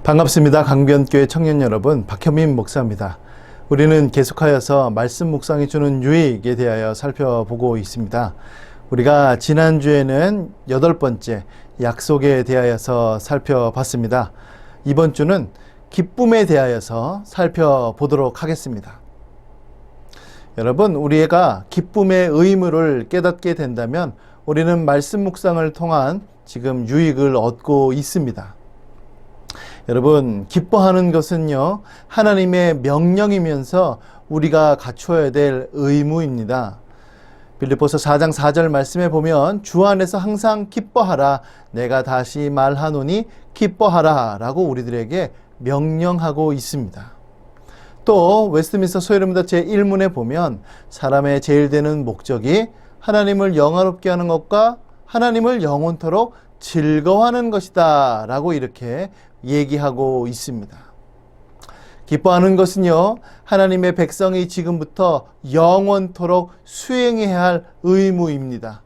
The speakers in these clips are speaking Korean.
반갑습니다. 강변교회 청년 여러분, 박현민 목사입니다. 우리는 계속하여서 말씀 묵상이 주는 유익에 대하여 살펴보고 있습니다. 우리가 지난주에는 8번째 약속에 대하여서 살펴봤습니다. 이번 주는 기쁨에 대하여서 살펴보도록 하겠습니다. 여러분, 우리가 기쁨의 의무를 깨닫게 된다면 우리는 말씀 묵상을 통한 지금 유익을 얻고 있습니다. 여러분, 기뻐하는 것은요, 하나님의 명령이면서 우리가 갖춰야 될 의무입니다. 빌립보서 4장 4절 말씀에 보면 주 안에서 항상 기뻐하라, 내가 다시 말하노니 기뻐하라 라고 우리들에게 명령하고 있습니다. 또 웨스트민스터 소회문답 제1문에 보면 사람의 제일 되는 목적이 하나님을 영화롭게 하는 것과 하나님을 영원토록 즐거워하는 것이다 라고 이렇게 얘기하고 있습니다. 기뻐하는 것은요, 하나님의 백성이 지금부터 영원토록 수행해야 할 의무입니다.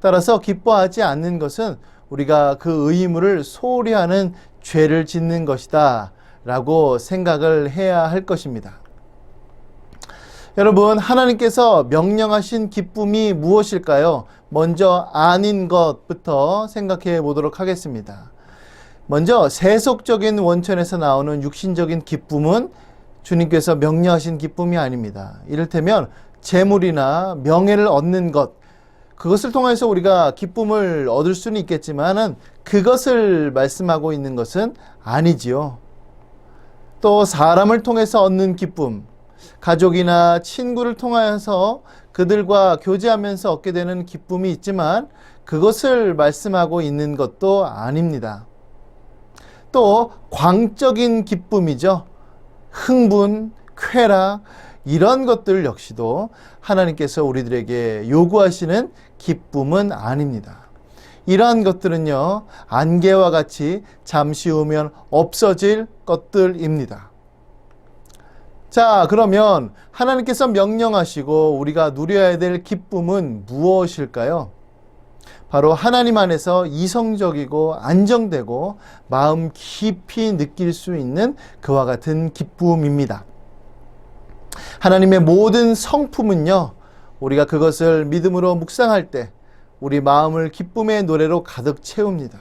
따라서 기뻐하지 않는 것은 우리가 그 의무를 소홀히 하는 죄를 짓는 것이다 라고 생각을 해야 할 것입니다. 여러분, 하나님께서 명령하신 기쁨이 무엇일까요? 먼저 아닌 것부터 생각해 보도록 하겠습니다. 먼저 세속적인 원천에서 나오는 육신적인 기쁨은 주님께서 명령하신 기쁨이 아닙니다. 이를테면 재물이나 명예를 얻는 것, 그것을 통해서 우리가 기쁨을 얻을 수는 있겠지만 그것을 말씀하고 있는 것은 아니지요. 또 사람을 통해서 얻는 기쁨, 가족이나 친구를 통하여서 그들과 교제하면서 얻게 되는 기쁨이 있지만 그것을 말씀하고 있는 것도 아닙니다. 또 광적인 기쁨이죠. 흥분, 쾌락, 이런 것들 역시도 하나님께서 우리들에게 요구하시는 기쁨은 아닙니다. 이러한 것들은요, 안개와 같이 잠시 후면 없어질 것들입니다. 자, 그러면 하나님께서 명령하시고 우리가 누려야 될 기쁨은 무엇일까요? 바로 하나님 안에서 이성적이고 안정되고 마음 깊이 느낄 수 있는 그와 같은 기쁨입니다. 하나님의 모든 성품은요, 우리가 그것을 믿음으로 묵상할 때 우리 마음을 기쁨의 노래로 가득 채웁니다.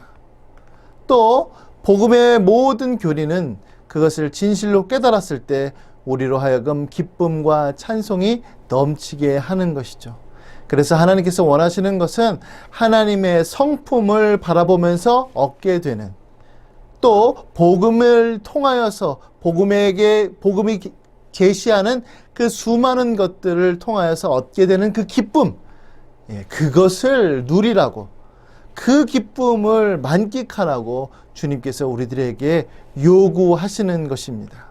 또 복음의 모든 교리는 그것을 진실로 깨달았을 때 우리로 하여금 기쁨과 찬송이 넘치게 하는 것이죠. 그래서 하나님께서 원하시는 것은 하나님의 성품을 바라보면서 얻게 되는, 또 복음을 통하여서 복음이 제시하는 그 수많은 것들을 통하여서 얻게 되는 그 기쁨, 그것을 누리라고, 그 기쁨을 만끽하라고 주님께서 우리들에게 요구하시는 것입니다.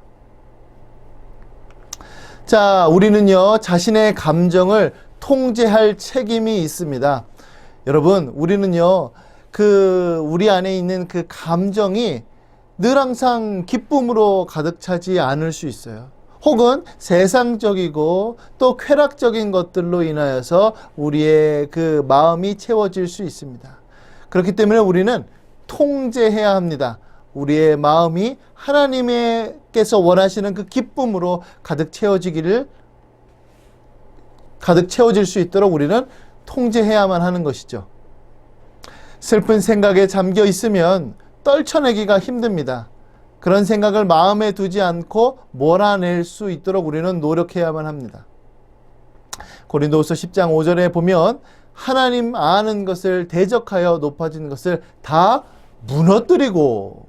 자, 우리는요, 자신의 감정을 통제할 책임이 있습니다. 여러분, 우리는요, 우리 안에 있는 그 감정이 늘 항상 기쁨으로 가득 차지 않을 수 있어요. 혹은 세상적이고 또 쾌락적인 것들로 인하여서 우리의 그 마음이 채워질 수 있습니다. 그렇기 때문에 우리는 통제해야 합니다. 우리의 마음이 하나님께서 원하시는 그 기쁨으로 가득 채워질 수 있도록 우리는 통제해야만 하는 것이죠. 슬픈 생각에 잠겨 있으면 떨쳐내기가 힘듭니다. 그런 생각을 마음에 두지 않고 몰아낼 수 있도록 우리는 노력해야만 합니다. 고린도후서 10장 5절에 보면 하나님 아는 것을 대적하여 높아진 것을 다 무너뜨리고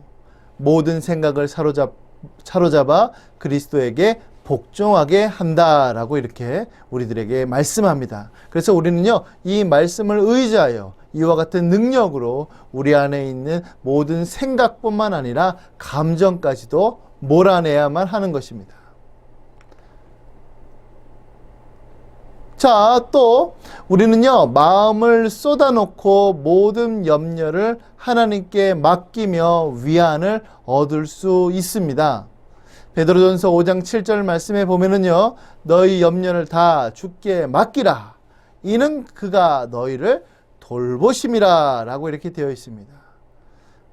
모든 생각을 사로잡아 그리스도에게 복종하게 한다라고 이렇게 우리들에게 말씀합니다. 그래서 우리는요, 이 말씀을 의지하여 이와 같은 능력으로 우리 안에 있는 모든 생각뿐만 아니라 감정까지도 몰아내야만 하는 것입니다. 자, 또 우리는요, 마음을 쏟아놓고 모든 염려를 하나님께 맡기며 위안을 얻을 수 있습니다. 베드로전서 5장 7절 말씀에 보면은요, 너희 염려를 다 주께 맡기라. 이는 그가 너희를 돌보심이라 라고 이렇게 되어 있습니다.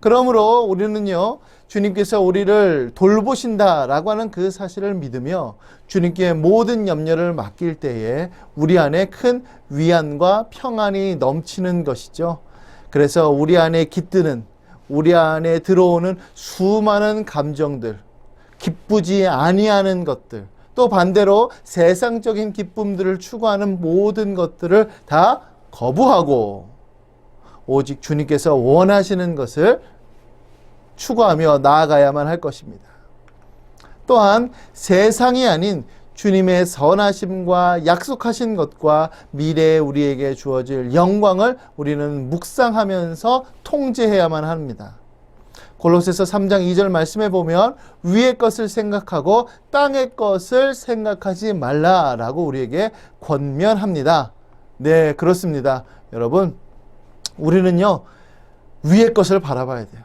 그러므로 우리는요, 주님께서 우리를 돌보신다라고 하는 그 사실을 믿으며 주님께 모든 염려를 맡길 때에 우리 안에 큰 위안과 평안이 넘치는 것이죠. 그래서 우리 안에 깃드는, 우리 안에 들어오는 수많은 감정들, 기쁘지 아니하는 것들, 또 반대로 세상적인 기쁨들을 추구하는 모든 것들을 다 거부하고 오직 주님께서 원하시는 것을 추구하며 나아가야만 할 것입니다. 또한 세상이 아닌 주님의 선하심과 약속하신 것과 미래에 우리에게 주어질 영광을 우리는 묵상하면서 통제해야만 합니다. 골로새서 3장 2절 말씀에 보면 위의 것을 생각하고 땅의 것을 생각하지 말라라고 우리에게 권면합니다. 네, 그렇습니다. 여러분, 우리는요, 위의 것을 바라봐야 돼요.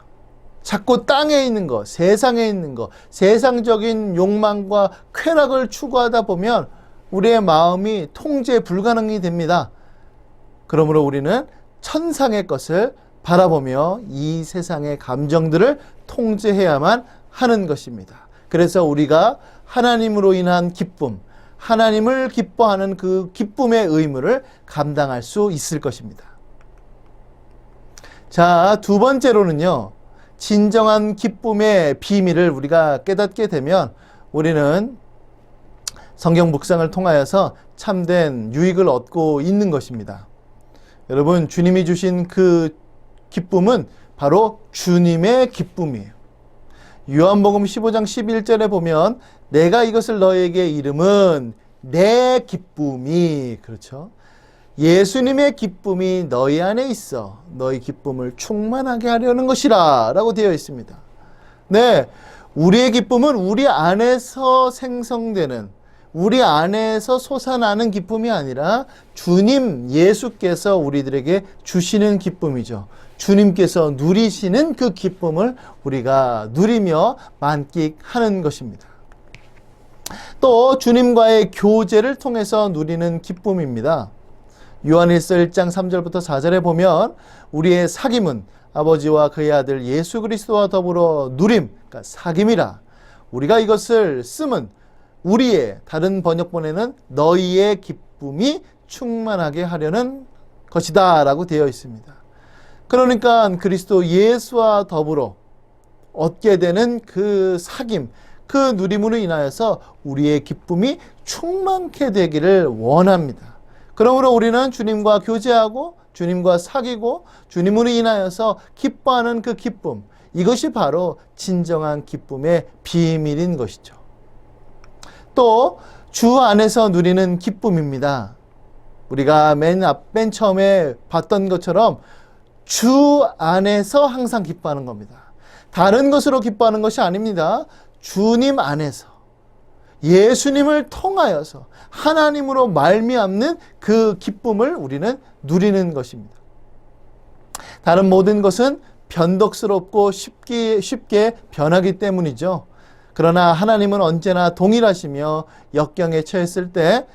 자꾸 땅에 있는 것, 세상에 있는 것, 세상적인 욕망과 쾌락을 추구하다 보면 우리의 마음이 통제 불가능이 됩니다. 그러므로 우리는 천상의 것을 바라보며 이 세상의 감정들을 통제해야만 하는 것입니다. 그래서 우리가 하나님으로 인한 기쁨, 하나님을 기뻐하는 그 기쁨의 의무를 감당할 수 있을 것입니다. 자, 두 번째로는요, 진정한 기쁨의 비밀을 우리가 깨닫게 되면 우리는 성경 묵상을 통하여서 참된 유익을 얻고 있는 것입니다. 여러분, 주님이 주신 그 기쁨은 바로 주님의 기쁨이에요. 요한복음 15장 11절에 보면 내가 이것을 너에게 이름은 내 기쁨이, 그렇죠? 예수님의 기쁨이 너희 안에 있어 너희 기쁨을 충만하게 하려는 것이라 라고 되어 있습니다. 네, 우리의 기쁨은 우리 안에서 생성되는, 우리 안에서 솟아나는 기쁨이 아니라 주님 예수께서 우리들에게 주시는 기쁨이죠. 주님께서 누리시는 그 기쁨을 우리가 누리며 만끽하는 것입니다. 또 주님과의 교제를 통해서 누리는 기쁨입니다. 요한일서 1장 3절부터 4절에 보면 우리의 사귐은 아버지와 그의 아들 예수 그리스도와 더불어 누림, 그러니까 사귐이라. 우리가 이것을 쓰면 우리의, 다른 번역본에는 너희의 기쁨이 충만하게 하려는 것이다 라고 되어 있습니다. 그러니까 그리스도 예수와 더불어 얻게 되는 그 사귐, 그 누림으로 인하여서 우리의 기쁨이 충만케 되기를 원합니다. 그러므로 우리는 주님과 교제하고 주님과 사귀고 주님으로 인하여서 기뻐하는 그 기쁨, 이것이 바로 진정한 기쁨의 비밀인 것이죠. 또 주 안에서 누리는 기쁨입니다. 우리가 맨 처음에 봤던 것처럼 주 안에서 항상 기뻐하는 겁니다. 다른 것으로 기뻐하는 것이 아닙니다. 주님 안에서, 예수님을 통하여서 하나님으로 말미암는 그 기쁨을 우리는 누리는 것입니다. 다른 모든 것은 변덕스럽고 쉽게 변하기 때문이죠. 그러나 하나님은 언제나 동일하시며 역경에 처했을 때,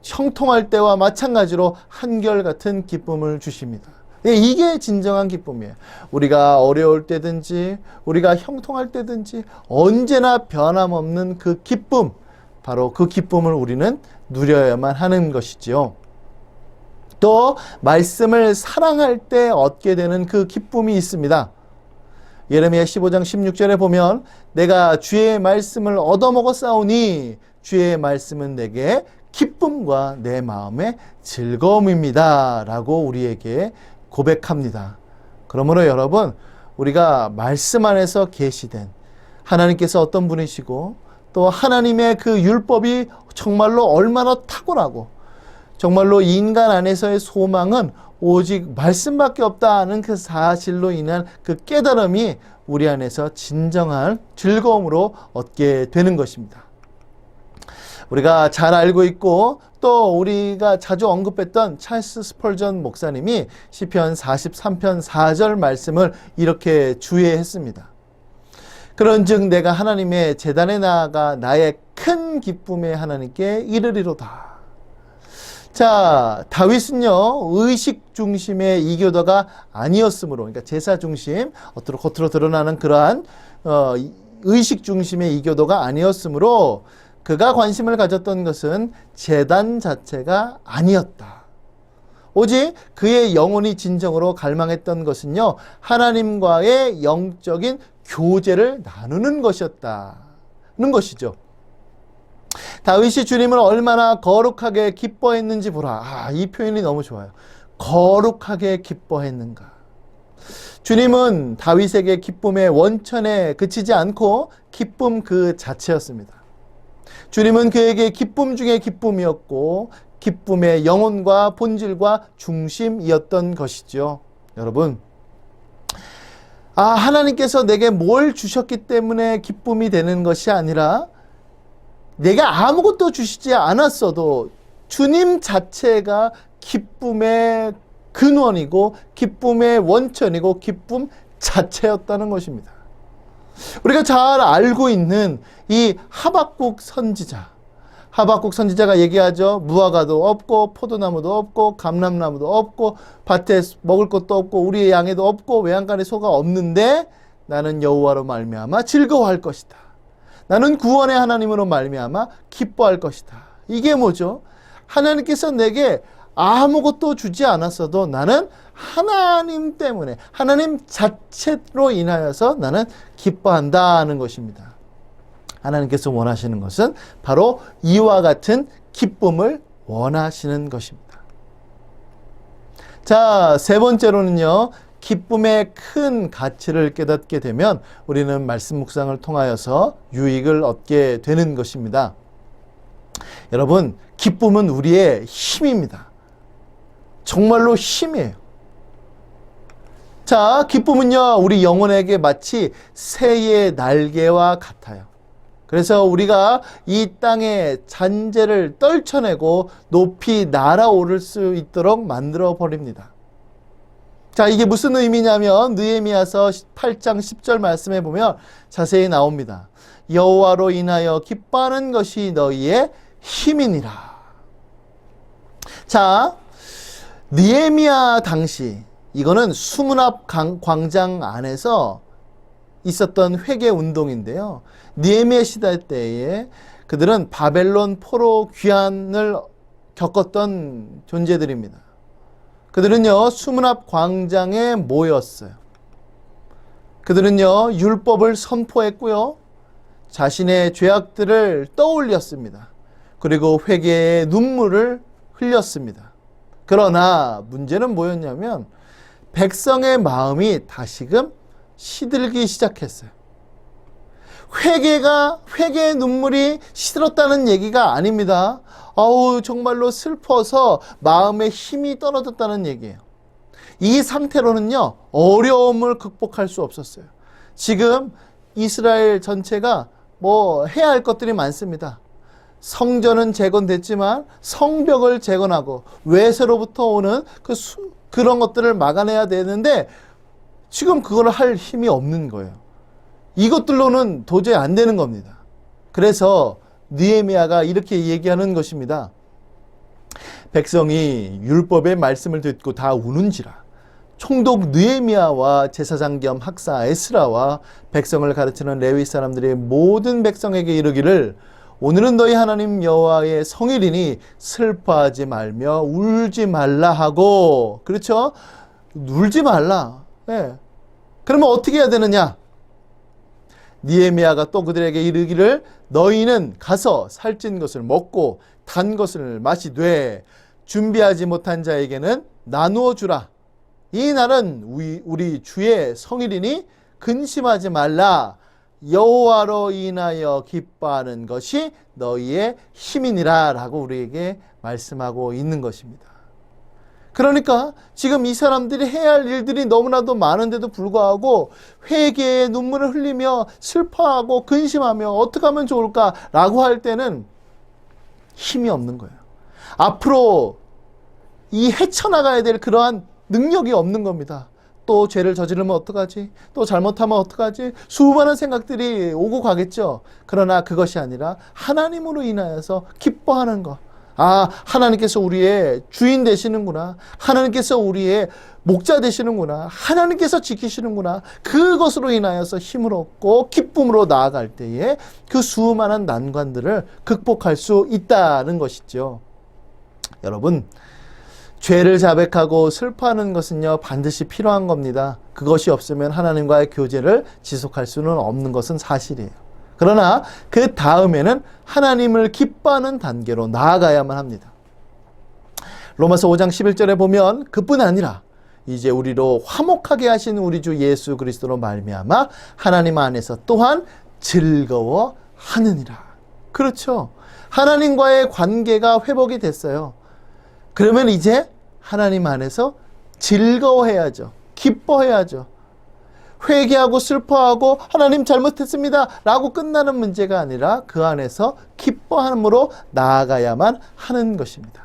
형통할 때와 마찬가지로 한결같은 기쁨을 주십니다. 이게 진정한 기쁨이에요. 우리가 어려울 때든지 우리가 형통할 때든지 언제나 변함없는 그 기쁨, 바로 그 기쁨을 우리는 누려야만 하는 것이지요. 또 말씀을 사랑할 때 얻게 되는 그 기쁨이 있습니다. 예레미야 15장 16절에 보면 내가 주의 말씀을 얻어먹었사오니 주의 말씀은 내게 기쁨과 내 마음의 즐거움입니다 라고 우리에게 고백합니다. 그러므로 여러분, 우리가 말씀 안에서 계시된 하나님께서 어떤 분이시고 또 하나님의 그 율법이 정말로 얼마나 탁월하고 정말로 인간 안에서의 소망은 오직 말씀밖에 없다는 그 사실로 인한 그 깨달음이 우리 안에서 진정한 즐거움으로 얻게 되는 것입니다. 우리가 잘 알고 있고 또 우리가 자주 언급했던 찰스 스펄전 목사님이 시편 43편 4절 말씀을 이렇게 주의했습니다. 그런즉 내가 하나님의 제단에 나아가 나의 큰 기쁨의 하나님께 이르리로다. 자, 다윗은요, 의식 중심의 이교도가 아니었으므로, 그러니까 제사 중심, 겉으로 드러나는 그러한, 의식 중심의 이교도가 아니었으므로, 그가 관심을 가졌던 것은 제단 자체가 아니었다. 오직 그의 영혼이 진정으로 갈망했던 것은요, 하나님과의 영적인 교제를 나누는 것이었다는 것이죠. 다윗이 주님을 얼마나 거룩하게 기뻐했는지 보라. 이 표현이 너무 좋아요. 거룩하게 기뻐했는가. 주님은 다윗에게 기쁨의 원천에 그치지 않고 기쁨 그 자체였습니다. 주님은 그에게 기쁨 중에 기쁨이었고 기쁨의 영혼과 본질과 중심이었던 것이죠. 여러분, 하나님께서 내게 뭘 주셨기 때문에 기쁨이 되는 것이 아니라 내가 아무것도 주시지 않았어도 주님 자체가 기쁨의 근원이고 기쁨의 원천이고 기쁨 자체였다는 것입니다. 우리가 잘 알고 있는 이 하박국 선지자가 얘기하죠. 무화과도 없고 포도나무도 없고 감람나무도 없고 밭에 먹을 것도 없고 우리의 양에도 없고 외양간에 소가 없는데 나는 여호와로 말미암아 즐거워할 것이다. 나는 구원의 하나님으로 말미암아 기뻐할 것이다. 이게 뭐죠? 하나님께서 내게 아무것도 주지 않았어도 나는 하나님 때문에 하나님 자체로 인하여서 나는 기뻐한다는 것입니다. 하나님께서 원하시는 것은 바로 이와 같은 기쁨을 원하시는 것입니다. 자, 세 번째로는요, 기쁨의 큰 가치를 깨닫게 되면 우리는 말씀 묵상을 통하여서 유익을 얻게 되는 것입니다. 여러분, 기쁨은 우리의 힘입니다. 정말로 힘이에요. 자, 기쁨은요, 우리 영혼에게 마치 새의 날개와 같아요. 그래서 우리가 이 땅의 잔재를 떨쳐내고 높이 날아오를 수 있도록 만들어 버립니다. 자, 이게 무슨 의미냐면 느헤미야서 8장 10절 말씀에 보면 자세히 나옵니다. 여호와로 인하여 기뻐하는 것이 너희의 힘이니라. 자, 느헤미야 당시 이거는 수문앞 광장 안에서 있었던 회개 운동인데요. 느헤미야 시대 때에 그들은 바벨론 포로 귀환을 겪었던 존재들입니다. 그들은요, 수문앞 광장에 모였어요. 그들은요, 율법을 선포했고요, 자신의 죄악들을 떠올렸습니다. 그리고 회개의 눈물을 흘렸습니다. 그러나 문제는 뭐였냐면 백성의 마음이 다시금 시들기 시작했어요. 회개의 눈물이 시들었다는 얘기가 아닙니다. 정말로 슬퍼서 마음의 힘이 떨어졌다는 얘기예요. 이 상태로는요, 어려움을 극복할 수 없었어요. 지금 이스라엘 전체가 해야 할 것들이 많습니다. 성전은 재건됐지만 성벽을 재건하고 외세로부터 오는 그런 것들을 막아내야 되는데 지금 그걸 할 힘이 없는 거예요. 이것들로는 도저히 안 되는 겁니다. 그래서 느헤미야가 이렇게 얘기하는 것입니다. 백성이 율법의 말씀을 듣고 다 우는지라. 총독 느헤미야와 제사장 겸 학사 에스라와 백성을 가르치는 레위 사람들이 모든 백성에게 이르기를 오늘은 너희 하나님 여호와의 성일이니 슬퍼하지 말며 울지 말라 하고, 그렇죠? 울지 말라. 네. 그러면 어떻게 해야 되느냐? 느헤미야가 또 그들에게 이르기를 너희는 가서 살찐 것을 먹고 단 것을 마시되 준비하지 못한 자에게는 나누어 주라. 이 날은 우리 주의 성일이니 근심하지 말라. 여호와로 인하여 기뻐하는 것이 너희의 힘이니라 라고 우리에게 말씀하고 있는 것입니다. 그러니까 지금 이 사람들이 해야 할 일들이 너무나도 많은데도 불구하고 회개의 눈물을 흘리며 슬퍼하고 근심하며 어떻게 하면 좋을까라고 할 때는 힘이 없는 거예요. 앞으로 이 헤쳐나가야 될 그러한 능력이 없는 겁니다. 또 죄를 저지르면 어떡하지? 또 잘못하면 어떡하지? 수많은 생각들이 오고 가겠죠. 그러나 그것이 아니라 하나님으로 인하여서 기뻐하는 것, 아, 하나님께서 우리의 주인 되시는구나. 하나님께서 우리의 목자 되시는구나. 하나님께서 지키시는구나. 그것으로 인하여서 힘을 얻고 기쁨으로 나아갈 때에 그 수많은 난관들을 극복할 수 있다는 것이죠. 여러분, 죄를 자백하고 슬퍼하는 것은요, 반드시 필요한 겁니다. 그것이 없으면 하나님과의 교제를 지속할 수는 없는 것은 사실이에요. 그러나 그 다음에는 하나님을 기뻐하는 단계로 나아가야만 합니다. 로마서 5장 11절에 보면 그뿐 아니라 이제 우리로 화목하게 하신 우리 주 예수 그리스도로 말미암아 하나님 안에서 또한 즐거워하느니라. 그렇죠. 하나님과의 관계가 회복이 됐어요. 그러면 이제 하나님 안에서 즐거워해야죠. 기뻐해야죠. 회개하고 슬퍼하고 하나님 잘못했습니다 라고 끝나는 문제가 아니라 그 안에서 기뻐함으로 나아가야만 하는 것입니다.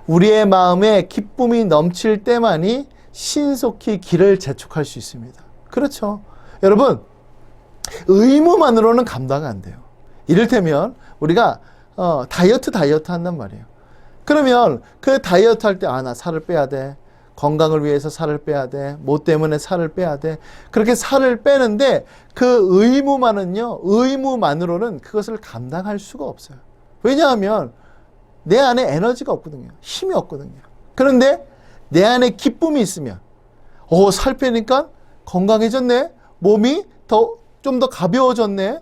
우리의 마음에 기쁨이 넘칠 때만이 신속히 길을 재촉할 수 있습니다. 그렇죠. 여러분, 의무만으로는 감당 안 돼요. 이를테면 우리가 다이어트 한단 말이에요. 그러면 그 다이어트 할 때 나 살을 빼야 돼. 건강을 위해서 살을 빼야 돼. 뭐 때문에 살을 빼야 돼. 그렇게 살을 빼는데 그 의무만으로는 그것을 감당할 수가 없어요. 왜냐하면 내 안에 에너지가 없거든요. 힘이 없거든요. 그런데 내 안에 기쁨이 있으면 살 빼니까 건강해졌네. 몸이 좀 더 가벼워졌네.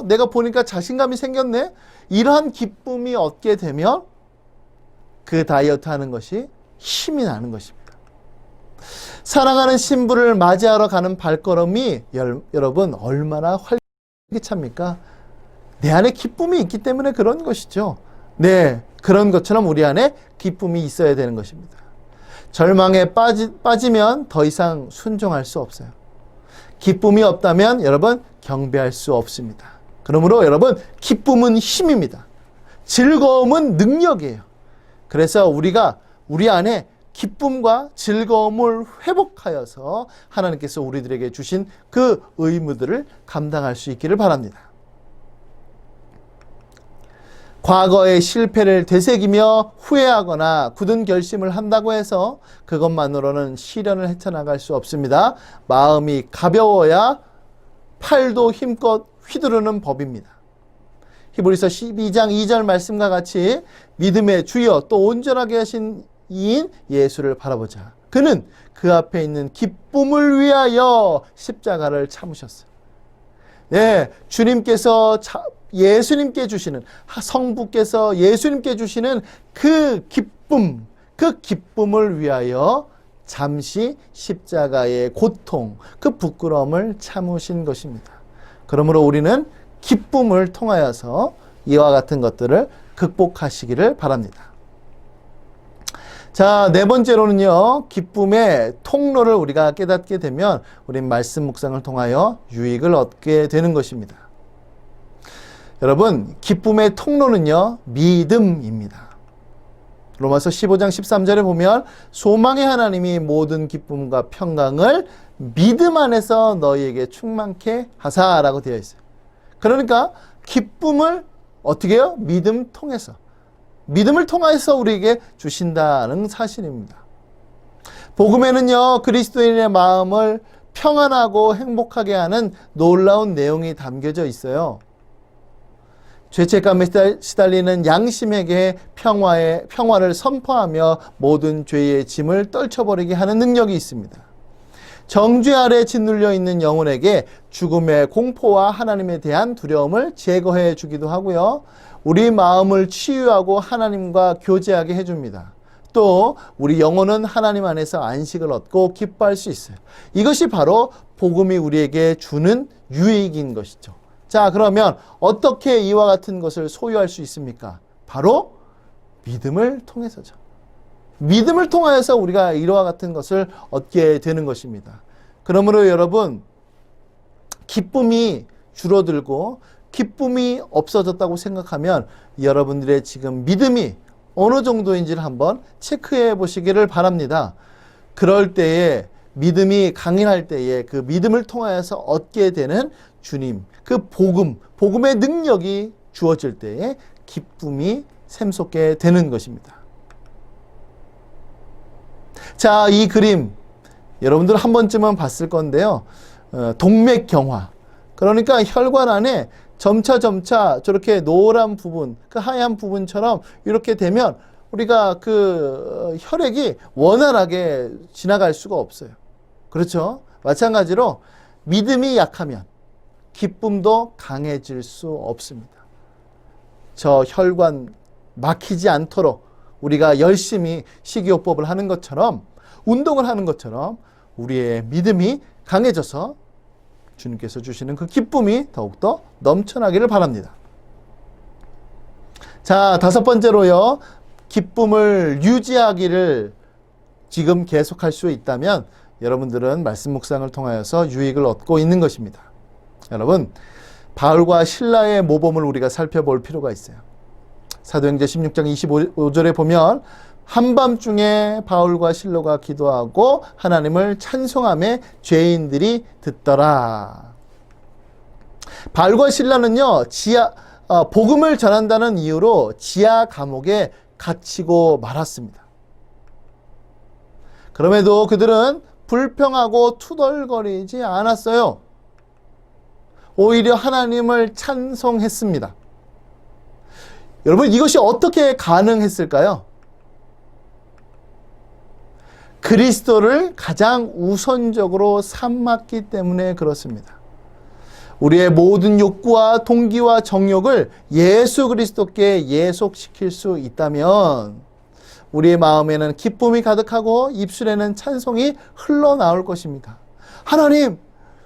내가 보니까 자신감이 생겼네. 이러한 기쁨이 얻게 되면 그 다이어트 하는 것이 힘이 나는 것입니다. 사랑하는 신부를 맞이하러 가는 발걸음이 여러분 얼마나 활기찹니까? 내 안에 기쁨이 있기 때문에 그런 것이죠. 네, 그런 것처럼 우리 안에 기쁨이 있어야 되는 것입니다. 절망에 빠지면 더 이상 순종할 수 없어요. 기쁨이 없다면 여러분 경배할 수 없습니다. 그러므로 여러분 기쁨은 힘입니다. 즐거움은 능력이에요. 그래서 우리가 우리 안에 기쁨과 즐거움을 회복하여서 하나님께서 우리들에게 주신 그 의무들을 감당할 수 있기를 바랍니다. 과거의 실패를 되새기며 후회하거나 굳은 결심을 한다고 해서 그것만으로는 시련을 헤쳐나갈 수 없습니다. 마음이 가벼워야 팔도 힘껏 휘두르는 법입니다. 히브리서 12장 2절 말씀과 같이 믿음의 주여 또 온전하게 하신 이인 예수를 바라보자. 그는 그 앞에 있는 기쁨을 위하여 십자가를 참으셨어요. 네, 주님께서 예수님께 주시는, 성부께서 예수님께 주시는 그 기쁨을 위하여 잠시 십자가의 고통, 그 부끄러움을 참으신 것입니다. 그러므로 우리는 기쁨을 통하여서 이와 같은 것들을 극복하시기를 바랍니다. 자, 네 번째로는요, 기쁨의 통로를 우리가 깨닫게 되면 우린 말씀 묵상을 통하여 유익을 얻게 되는 것입니다. 여러분, 기쁨의 통로는요, 믿음입니다. 로마서 15장 13절에 보면 소망의 하나님이 모든 기쁨과 평강을 믿음 안에서 너희에게 충만케 하사라고 되어 있어요. 그러니까 기쁨을 어떻게 해요? 믿음을 통해서 우리에게 주신다는 사실입니다. 복음에는요, 그리스도인의 마음을 평안하고 행복하게 하는 놀라운 내용이 담겨져 있어요. 죄책감에 시달리는 양심에게 평화를 선포하며 모든 죄의 짐을 떨쳐버리게 하는 능력이 있습니다. 정죄 아래 짓눌려 있는 영혼에게 죽음의 공포와 하나님에 대한 두려움을 제거해 주기도 하고요. 우리 마음을 치유하고 하나님과 교제하게 해줍니다. 또 우리 영혼은 하나님 안에서 안식을 얻고 기뻐할 수 있어요. 이것이 바로 복음이 우리에게 주는 유익인 것이죠. 자, 그러면 어떻게 이와 같은 것을 소유할 수 있습니까? 바로 믿음을 통해서죠. 믿음을 통하여서 우리가 이와 같은 것을 얻게 되는 것입니다. 그러므로 여러분, 기쁨이 줄어들고 기쁨이 없어졌다고 생각하면 여러분들의 지금 믿음이 어느 정도인지를 한번 체크해 보시기를 바랍니다. 그럴 때에 믿음이 강인할 때에 그 믿음을 통하여서 얻게 되는 주님, 그 복음의 능력이 주어질 때에 기쁨이 샘솟게 되는 것입니다. 자, 이 그림 여러분들 한 번쯤은 봤을 건데요. 동맥경화. 그러니까 혈관 안에 점차 저렇게 노란 부분, 그 하얀 부분처럼 이렇게 되면 우리가 그 혈액이 원활하게 지나갈 수가 없어요. 그렇죠? 마찬가지로 믿음이 약하면 기쁨도 강해질 수 없습니다. 저 혈관 막히지 않도록 우리가 열심히 식이요법을 하는 것처럼, 운동을 하는 것처럼 우리의 믿음이 강해져서 주님께서 주시는 그 기쁨이 더욱더 넘쳐나기를 바랍니다. 자, 다섯 번째로요. 기쁨을 유지하기를 지금 계속할 수 있다면 여러분들은 말씀 묵상을 통하여서 유익을 얻고 있는 것입니다. 여러분, 바울과 실라의 모범을 우리가 살펴볼 필요가 있어요. 사도행전 16장 25절에 보면 한밤중에 바울과 실로가 기도하고 하나님을 찬송하며 죄인들이 듣더라. 바울과 실라는요, 복음을 전한다는 이유로 지하 감옥에 갇히고 말았습니다. 그럼에도 그들은 불평하고 투덜거리지 않았어요. 오히려 하나님을 찬송했습니다. 여러분, 이것이 어떻게 가능했을까요? 그리스도를 가장 우선적으로 삼았기 때문에 그렇습니다. 우리의 모든 욕구와 동기와 정욕을 예수 그리스도께 예속시킬 수 있다면 우리의 마음에는 기쁨이 가득하고 입술에는 찬송이 흘러나올 것입니다. 하나님,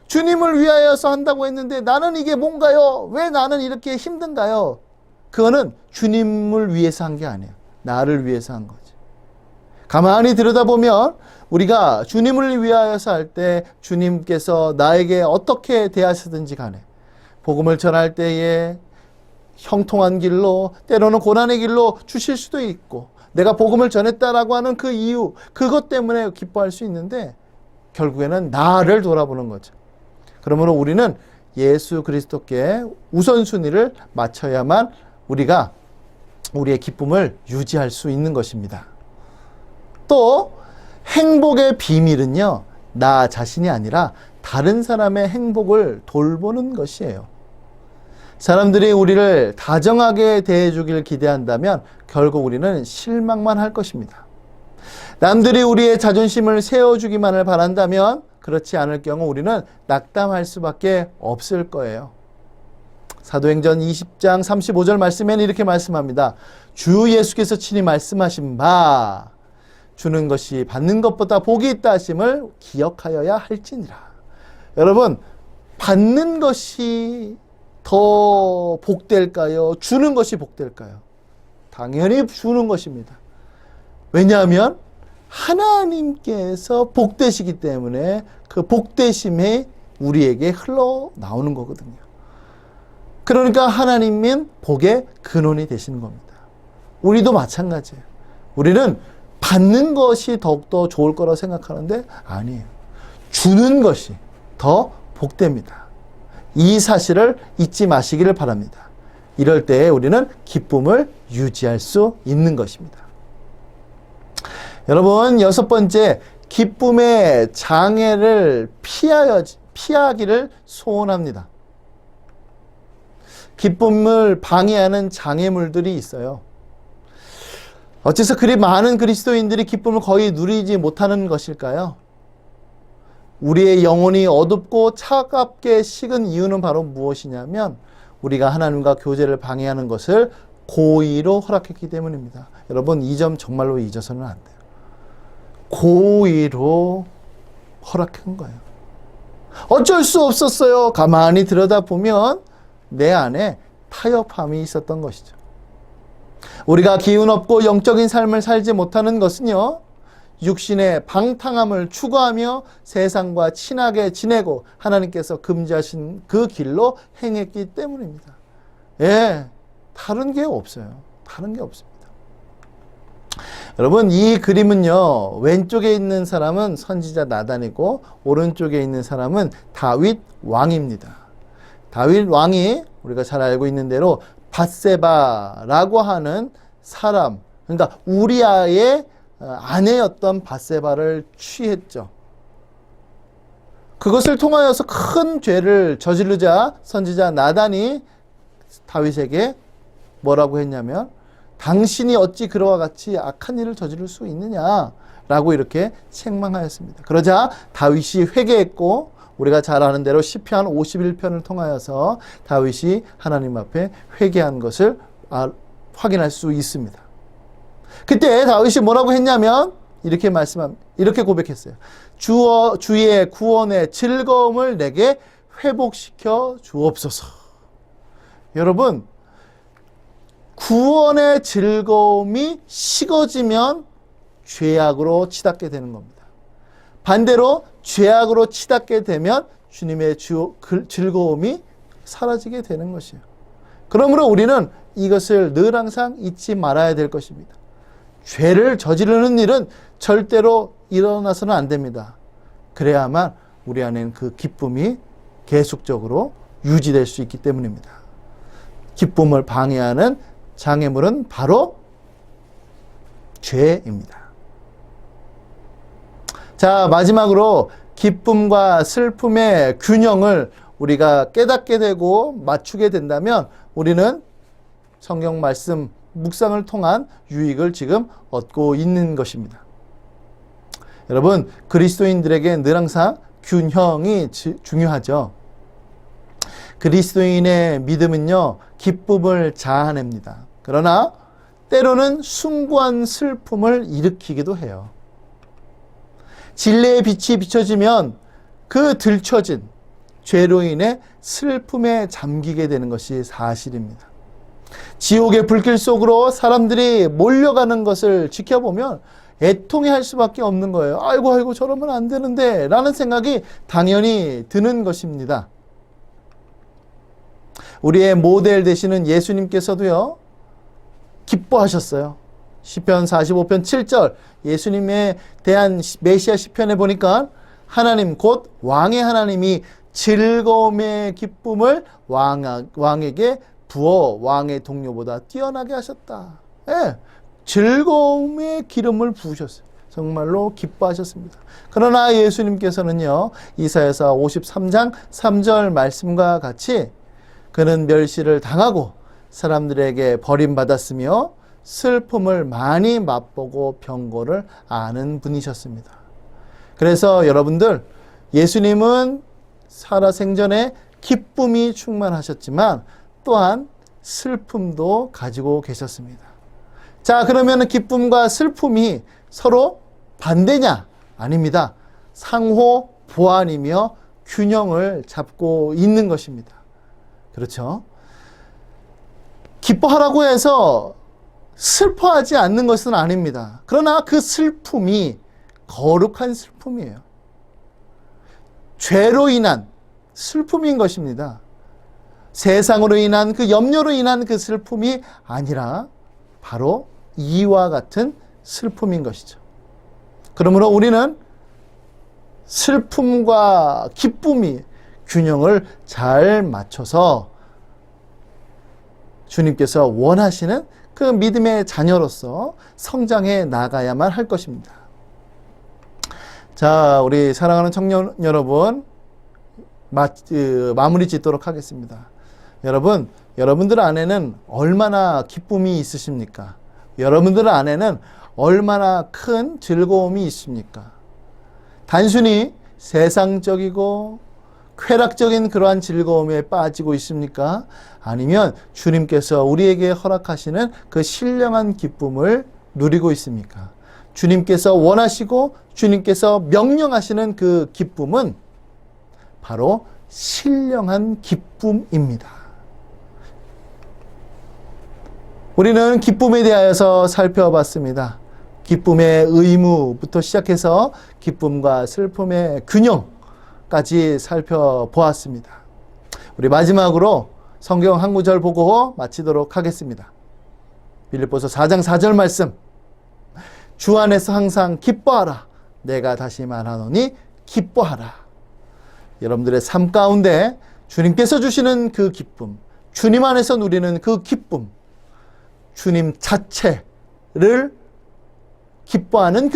주님을 위하여서 한다고 했는데 나는 이게 뭔가요? 왜 나는 이렇게 힘든가요? 그거는 주님을 위해서 한 게 아니에요. 나를 위해서 한 거지. 가만히 들여다보면 우리가 주님을 위하여서 할 때 주님께서 나에게 어떻게 대하시든지 간에 복음을 전할 때에 형통한 길로, 때로는 고난의 길로 주실 수도 있고, 내가 복음을 전했다라고 하는 그 이유, 그것 때문에 기뻐할 수 있는데 결국에는 나를 돌아보는 거죠. 그러므로 우리는 예수 그리스도께 우선순위를 맞춰야만 우리가 우리의 기쁨을 유지할 수 있는 것입니다. 또 행복의 비밀은요, 나 자신이 아니라 다른 사람의 행복을 돌보는 것이에요. 사람들이 우리를 다정하게 대해주길 기대한다면 결국 우리는 실망만 할 것입니다. 남들이 우리의 자존심을 세워주기만을 바란다면 그렇지 않을 경우 우리는 낙담할 수밖에 없을 거예요. 사도행전 20장 35절 말씀에는 이렇게 말씀합니다. 주 예수께서 친히 말씀하신 바 주는 것이 받는 것보다 복이 있다 하심을 기억하여야 할지니라. 여러분, 받는 것이 더 복될까요? 주는 것이 복될까요? 당연히 주는 것입니다. 왜냐하면 하나님께서 복되시기 때문에 그 복되심이 우리에게 흘러나오는 거거든요. 그러니까 하나님은 복의 근원이 되시는 겁니다. 우리도 마찬가지예요. 우리는 받는 것이 더욱더 좋을 거라고 생각하는데 아니에요. 주는 것이 더 복됩니다. 이 사실을 잊지 마시기를 바랍니다. 이럴 때에 우리는 기쁨을 유지할 수 있는 것입니다. 여러분, 여섯 번째, 기쁨의 장애를 피하기를 소원합니다. 기쁨을 방해하는 장애물들이 있어요. 어째서 그리 많은 그리스도인들이 기쁨을 거의 누리지 못하는 것일까요? 우리의 영혼이 어둡고 차갑게 식은 이유는 바로 무엇이냐면 우리가 하나님과 교제를 방해하는 것을 고의로 허락했기 때문입니다. 여러분, 이 점 정말로 잊어서는 안 돼요. 고의로 허락한 거예요. 어쩔 수 없었어요. 가만히 들여다보면 내 안에 타협함이 있었던 것이죠. 우리가 기운 없고 영적인 삶을 살지 못하는 것은요, 육신의 방탕함을 추구하며 세상과 친하게 지내고 하나님께서 금지하신 그 길로 행했기 때문입니다. 예, 다른 게 없어요. 다른 게 없습니다. 여러분, 이 그림은요, 왼쪽에 있는 사람은 선지자 나단이고 오른쪽에 있는 사람은 다윗 왕입니다. 다윗 왕이 우리가 잘 알고 있는 대로 밧세바라고 하는 사람, 그러니까 우리아의 아내였던 밧세바를 취했죠. 그것을 통하여서 큰 죄를 저지르자 선지자 나단이 다윗에게 뭐라고 했냐면, 당신이 어찌 그와 같이 악한 일을 저지를 수 있느냐라고 이렇게 책망하였습니다. 그러자 다윗이 회개했고, 우리가 잘 아는 대로 시편 51편을 통하여서 다윗이 하나님 앞에 회개한 것을 확인할 수 있습니다. 그때 다윗이 뭐라고 했냐면 이렇게 고백했어요. 주의 구원의 즐거움을 내게 회복시켜 주옵소서. 여러분, 구원의 즐거움이 식어지면 죄악으로 치닫게 되는 겁니다. 반대로 죄악으로 치닫게 되면 주님의 즐거움이 사라지게 되는 것이에요. 그러므로 우리는 이것을 늘 항상 잊지 말아야 될 것입니다. 죄를 저지르는 일은 절대로 일어나서는 안 됩니다. 그래야만 우리 안에는 그 기쁨이 계속적으로 유지될 수 있기 때문입니다. 기쁨을 방해하는 장애물은 바로 죄입니다. 자, 마지막으로 기쁨과 슬픔의 균형을 우리가 깨닫게 되고 맞추게 된다면 우리는 성경 말씀 묵상을 통한 유익을 지금 얻고 있는 것입니다. 여러분, 그리스도인들에게 늘 항상 균형이 중요하죠. 그리스도인의 믿음은요, 기쁨을 자아냅니다. 그러나 때로는 숭고한 슬픔을 일으키기도 해요. 진리의 빛이 비춰지면 그 들춰진 죄로 인해 슬픔에 잠기게 되는 것이 사실입니다. 지옥의 불길 속으로 사람들이 몰려가는 것을 지켜보면 애통해할 수밖에 없는 거예요. 아이고 저러면 안 되는데 라는 생각이 당연히 드는 것입니다. 우리의 모델 되시는 예수님께서도요, 기뻐하셨어요. 시편 45편 7절 예수님에 대한 메시아 시편에 보니까 하나님 곧 왕의 하나님이 즐거움의 기쁨을 왕에게 부어 왕의 동료보다 뛰어나게 하셨다. 예, 즐거움의 기름을 부으셨어요. 정말로 기뻐하셨습니다. 그러나 예수님께서는요, 이사야서 53장 3절 말씀과 같이 그는 멸시를 당하고 사람들에게 버림받았으며 슬픔을 많이 맛보고 병고를 아는 분이셨습니다. 그래서 여러분들, 예수님은 살아생전에 기쁨이 충만하셨지만 또한 슬픔도 가지고 계셨습니다. 자, 그러면 기쁨과 슬픔이 서로 반대냐? 아닙니다. 상호 보완이며 균형을 잡고 있는 것입니다. 그렇죠? 기뻐하라고 해서 슬퍼하지 않는 것은 아닙니다. 그러나 그 슬픔이 거룩한 슬픔이에요. 죄로 인한 슬픔인 것입니다. 세상으로 인한 그 염려로 인한 그 슬픔이 아니라 바로 이와 같은 슬픔인 것이죠. 그러므로 우리는 슬픔과 기쁨이 균형을 잘 맞춰서 주님께서 원하시는 그 믿음의 자녀로서 성장해 나가야만 할 것입니다. 자, 우리 사랑하는 청년 여러분, 마무리 짓도록 하겠습니다. 여러분, 여러분들 안에는 얼마나 기쁨이 있으십니까? 여러분들 안에는 얼마나 큰 즐거움이 있습니까? 단순히 세상적이고 쾌락적인 그러한 즐거움에 빠지고 있습니까? 아니면 주님께서 우리에게 허락하시는 그 신령한 기쁨을 누리고 있습니까? 주님께서 원하시고 주님께서 명령하시는 그 기쁨은 바로 신령한 기쁨입니다. 우리는 기쁨에 대하여서 살펴봤습니다. 기쁨의 의무부터 시작해서 기쁨과 슬픔의 균형까지 살펴보았습니다. 우리 마지막으로 성경 한 구절 보고 마치도록 하겠습니다. 빌립보서 4장 4절 말씀. 주 안에서 항상 기뻐하라. 내가 다시 말하노니 기뻐하라. 여러분들의 삶 가운데 주님께서 주시는 그 기쁨, 주님 안에서 누리는 그 기쁨, 주님 자체를 기뻐하는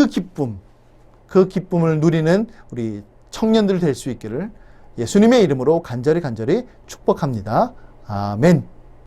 그 기쁨을 누리는 우리 청년들 될 수 있기를 예수님의 이름으로 간절히 축복합니다. 아멘.